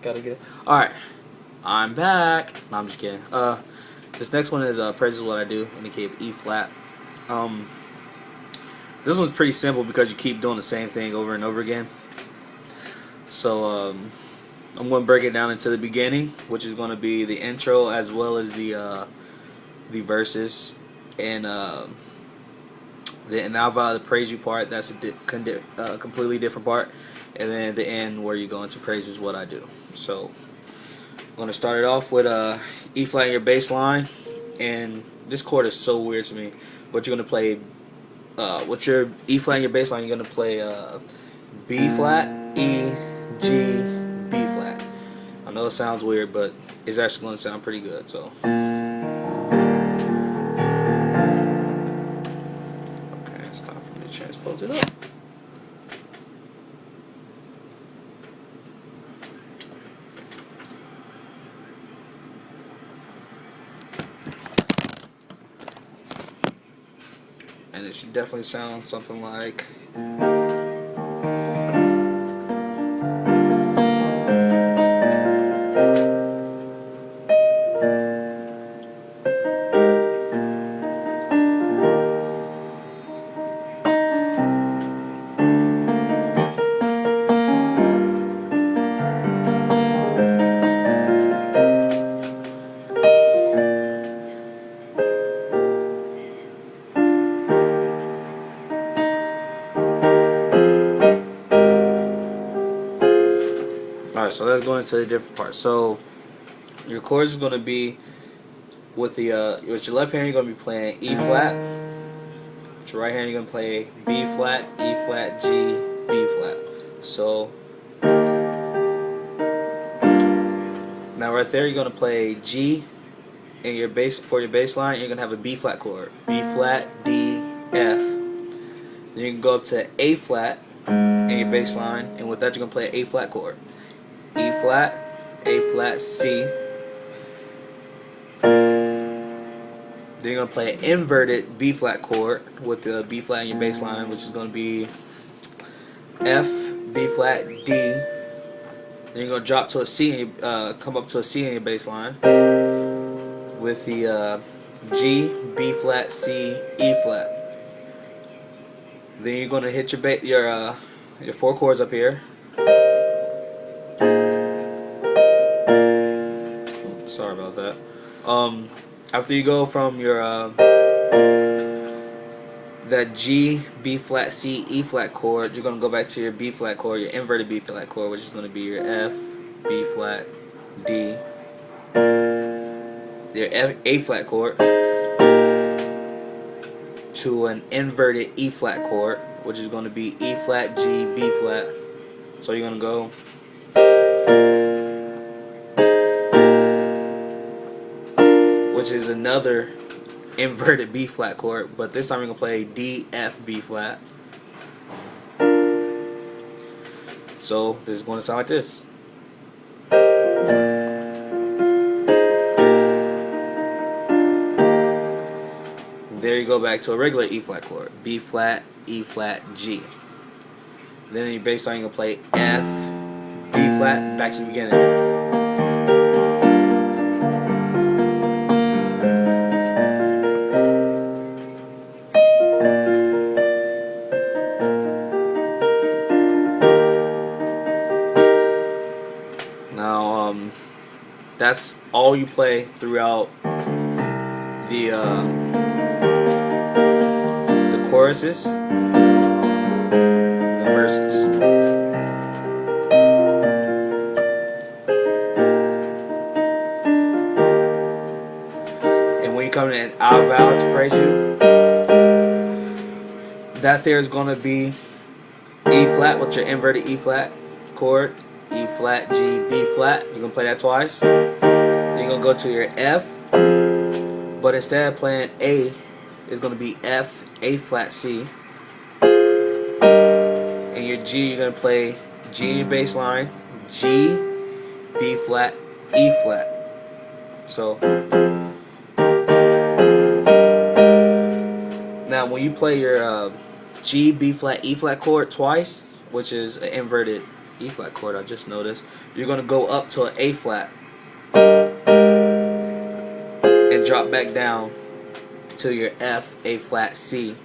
Gotta get it. All right, I'm back. No, I'm just kidding. This next one is praises what I do in the key of E flat. Um, this one's pretty simple because you keep doing the same thing over and over again. So I'm going to break it down into the beginning, which is going to be the intro as well as the verses, and now about the praise you part. That's a completely different part, and then the end where you go into praises what I do. So I'm going to start it off with E flat in your bass line, and this chord is so weird to me. But you're going to play what's your E flat in your bass line? You're going to play B flat, E, G, B flat. I know it sounds weird, but it's actually going to sound pretty good. So, okay, it's time for me to transpose it up. And it should definitely sound something like. Alright, so let's go into the different parts. So your chords is going to be with your left hand you're going to be playing E flat. With your right hand you're going to play B flat, E flat, G, B flat. So now right there you're going to play G, and your bass for your bass line you're going to have a B flat chord. B flat, D, F. Then you can go up to A flat in your bass line, and with that you're going to play an A flat chord. E flat, A flat, C. Then you're going to play an inverted B flat chord with the B flat in your bass line, which is going to be F, B flat, D. Then you're going to drop to a C and come up to a C in your bass line with the G, B flat, C, E flat. Then you're going to hit your four chords up here. Sorry about that. After you go from your that G, B flat, C, E flat chord, you're gonna go back to your B flat chord, your inverted B flat chord, which is gonna be your F, B flat, D, your A flat chord, to an inverted E flat chord, which is gonna be E flat, G, B flat. So you're gonna go. Which is another inverted B flat chord, but this time we're gonna play D, F, B flat. So this is gonna sound like this. There you go back to a regular E flat chord. B flat, E flat, G. Then in your bass line you're gonna play F, B flat, back to the beginning. Now, that's all you play throughout the choruses, the verses. And when you come in, I vow to praise you, that there is going to be E flat with your inverted E flat chord. E flat, G, B flat. You're going to play that twice. Then you're going to go to your F, but instead of playing A, it's going to be F, A flat, C. And your G, you're going to play G in your bass line, G, B flat, E flat. So now when you play your G, B flat, E flat chord twice, which is an inverted E flat chord, I just noticed. You're going to go up to an A flat and drop back down to your F, A flat, C.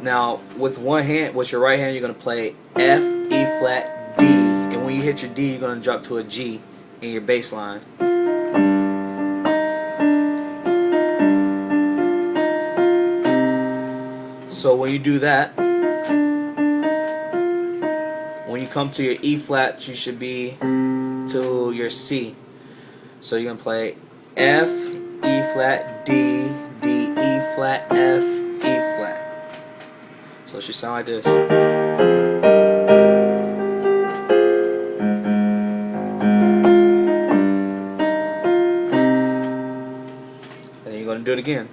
Now with one hand, with your right hand, you're going to play F, E flat, D, and when you hit your D, you're going to drop to a G in your bass line. So when you do that, when you come to your E flat, you should be to your C. So you're going to play F, E flat, D, D, E flat, F, E flat. So it should sound like this. And you're going to do it again.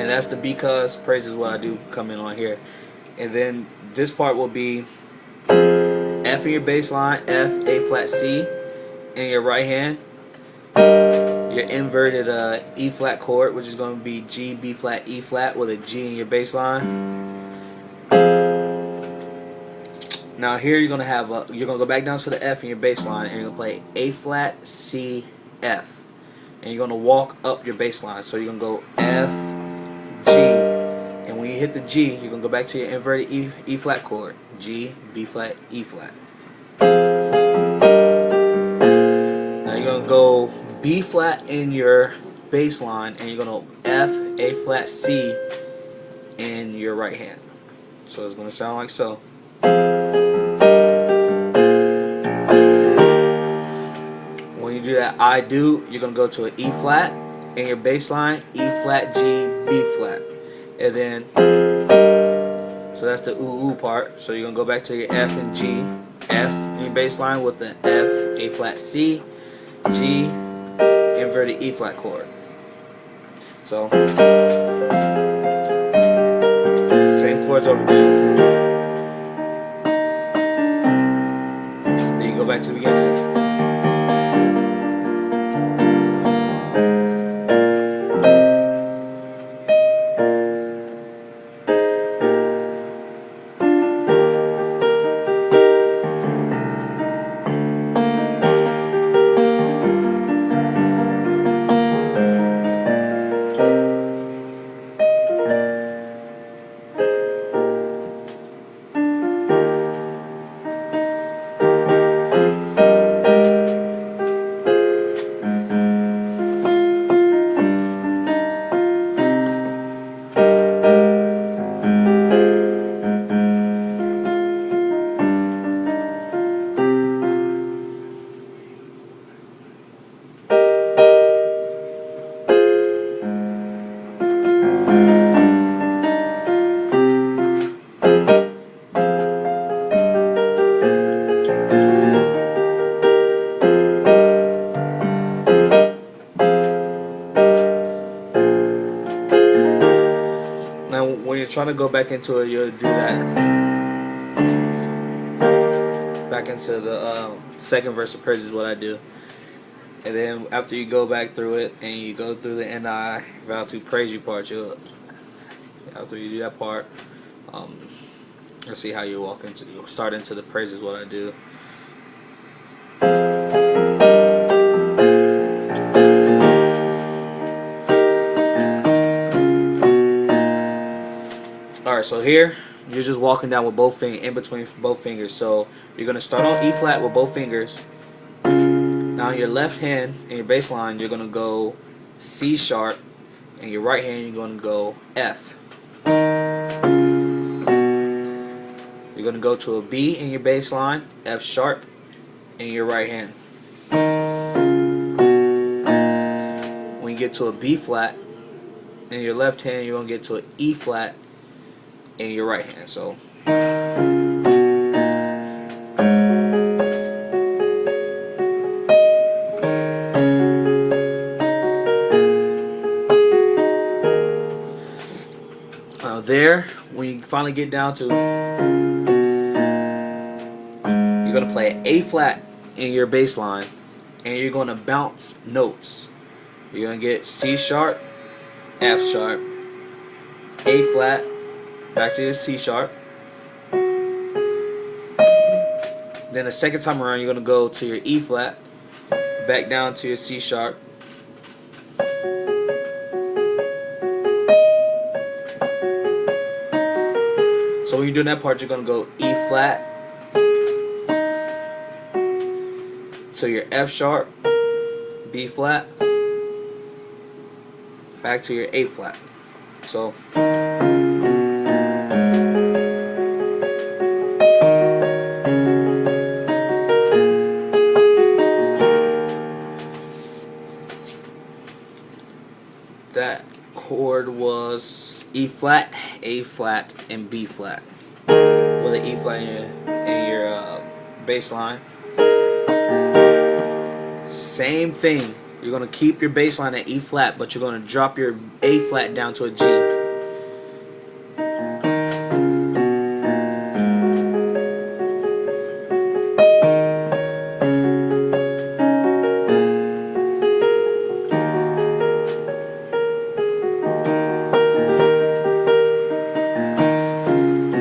That's the because praises what I do coming on here. And then this part will be F in your bass line, F, A flat, C in your right hand, your inverted E flat chord, which is going to be G, B flat, E flat with a G in your bass line. Now here you're going to have you're going to go back down to the F in your bass line, and you're going to play A flat, C, F, and you're going to walk up your bass line. So you're going to go F, G, and when you hit the G, you're going to go back to your inverted E flat chord, G, B flat, E flat. Now you're going to go B flat in your bass line, and you're going to F, A flat, C in your right hand. So it's going to sound like so. When you do that I do, you're going to go to an E flat in your bass line, E flat, G, B flat, and then so that's the ooh ooh part. So you're gonna go back to your F and G, F in your bass line with the F, A flat, C, G, inverted E flat chord. So same chords over there. Then you go back to the beginning. Now when you're trying to go back into it, you'll do that back into the second verse of praise is what I do. And then after you go back through it and you go through the and I vow to praise you part, after you do that part, let's see how you'll start into the praise is what I do. Alright, so here you're just walking down with both fingers, in between both fingers. So you're going to start on E flat with both fingers. Now in your left hand, in your bass line, you're going to go C sharp. In your right hand, you're going to go F. You're going to go to a B in your bass line, F sharp, in your right hand. When you get to a B flat, in your left hand, you're going to get to an E flat in your right hand. So there finally get down to, you're going to play A flat in your bass line, and you're going to bounce notes. You're going to get C sharp, F sharp, A flat, back to your C sharp. Then the second time around, you're going to go to your E flat, back down to your C sharp. So when you're doing that part, you're going to go E flat to your F sharp, B flat, back to your A flat. So that chord was E flat, A flat, and B flat. With an E flat in your bass line. Same thing. You're gonna keep your bass line at E flat, but you're gonna drop your A flat down to a G.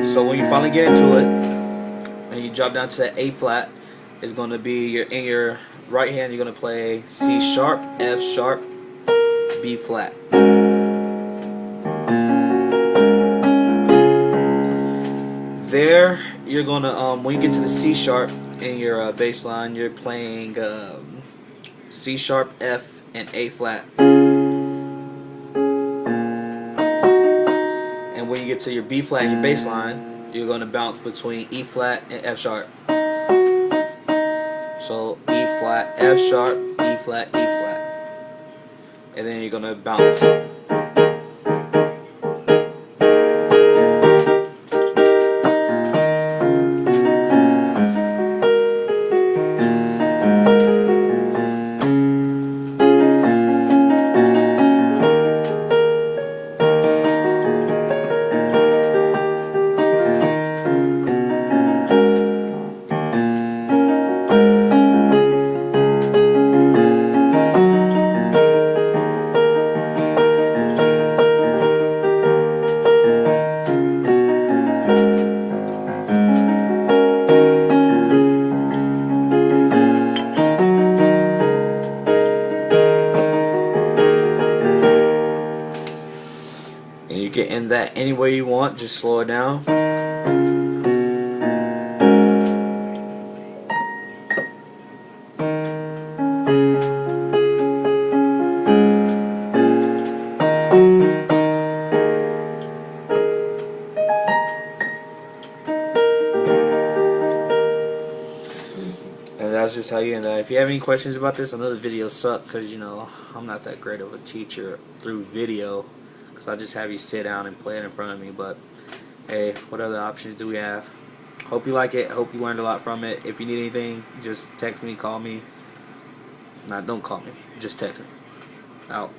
So when you finally get into it, and you drop down to the A flat, it's going to be in your right hand. You're going to play C sharp, F sharp, B flat. There, you're going to when you get to the C sharp in your bass line, you're playing C sharp, F, and A flat. And when you get to your B flat in your bass line, you're going to bounce between E flat and F sharp. So E flat, F sharp, E flat, E flat. And then you're going to bounce. And you can end that any way you want, just slow it down. And that's just how you end that. If you have any questions about this, I know the videos suck because, you know, I'm not that great of a teacher through video, because I just have you sit down and play it in front of me. But hey, what other options do we have? Hope you like it. Hope you learned a lot from it. If you need anything, just text me, call me. Don't call me. Just text me. Out.